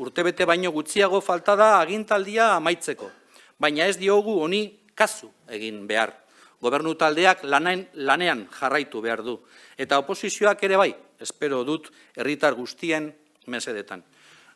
Urtebete baino gutxiago falta da agintaldia amaitzeko, baina ez diogu honi kasu egin behar. Gobernu taldeak lanean jarraitu behar du, eta oposizioak ere bai, espero dut herritar guztien mesedetan.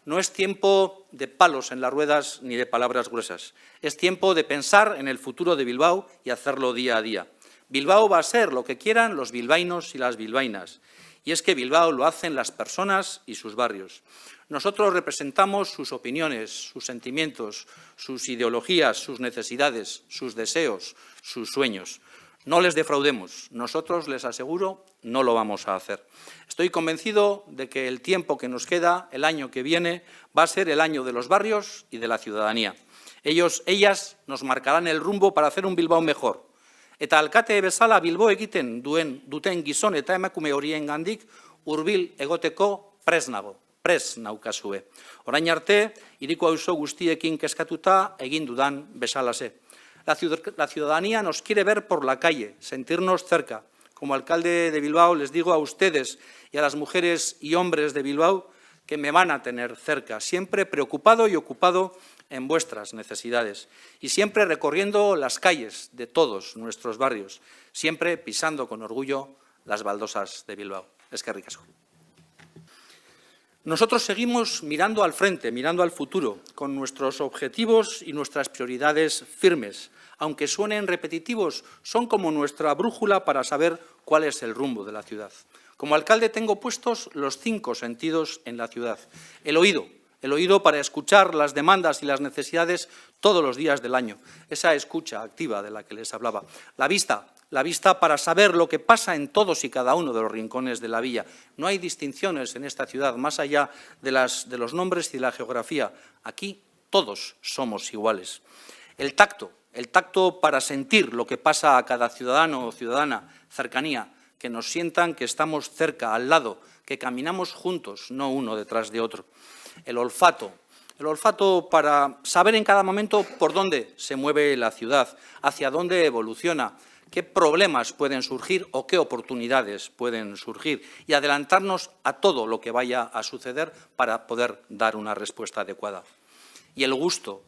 No es tiempo de palos en las ruedas ni de palabras gruesas. Es tiempo de pensar en el futuro de Bilbao y hacerlo día a día. Bilbao va a ser lo que quieran los bilbaínos y las bilbaínas. Y es que Bilbao lo hacen las personas y sus barrios. Nosotros representamos sus opiniones, sus sentimientos, sus ideologías, sus necesidades, sus deseos, sus sueños. No les defraudemos. Nosotros, les aseguro, no lo vamos a hacer. Estoy convencido de que el tiempo que nos queda, el año que viene, va a ser el año de los barrios y de la ciudadanía. Ellas nos marcarán el rumbo para hacer un Bilbao mejor. Eta alkate bezala Bilbo egiten duten gizon eta emakume horiengandik hurbil egoteko prest nago, prest naukazue. Orain arte, hiriko auzo guztiekin kezkatuta egin dudan bezalaxe. La ciudadanía nos quiere ver por la calle, sentirnos cerca. Como alcalde de Bilbao les digo a ustedes y a las mujeres y hombres de Bilbao que me van a tener cerca, siempre preocupado y ocupado en vuestras necesidades y siempre recorriendo las calles de todos nuestros barrios, siempre pisando con orgullo las baldosas de Bilbao. Eskerrik asko. Nosotros seguimos mirando al frente, mirando al futuro, con nuestros objetivos y nuestras prioridades firmes. Aunque suenen repetitivos, son como nuestra brújula para saber cuál es el rumbo de la ciudad. Como alcalde tengo puestos los 5 sentidos en la ciudad. El oído para escuchar las demandas y las necesidades todos los días del año, esa escucha activa de la que les hablaba. La vista para saber lo que pasa en todos y cada uno de los rincones de la villa. No hay distinciones en esta ciudad, más allá de los nombres y de la geografía. Aquí todos somos iguales. El tacto para sentir lo que pasa a cada ciudadano o ciudadana, cercanía, que nos sientan que estamos cerca, al lado, que caminamos juntos, no uno detrás de otro. El olfato para saber en cada momento por dónde se mueve la ciudad, hacia dónde evoluciona, qué problemas pueden surgir o qué oportunidades pueden surgir y adelantarnos a todo lo que vaya a suceder para poder dar una respuesta adecuada. Y el gusto,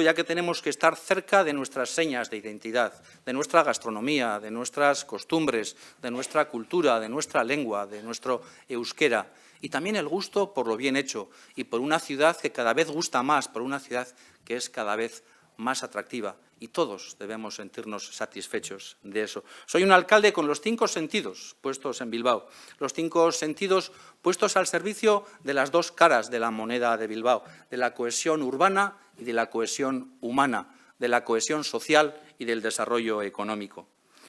ya que tenemos que estar cerca de nuestras señas de identidad, de nuestra gastronomía, de nuestras costumbres, de nuestra cultura, de nuestra lengua, de nuestro euskera. Y también el gusto por lo bien hecho y por una ciudad que cada vez gusta más, por una ciudad que es cada vez más atractiva. Y todos debemos sentirnos satisfechos de eso. Soy un alcalde con los 5 sentidos puestos en Bilbao, los 5 sentidos puestos al servicio de las 2 caras de la moneda de Bilbao, de la cohesión urbana y de la cohesión humana, de la cohesión social y del desarrollo económico.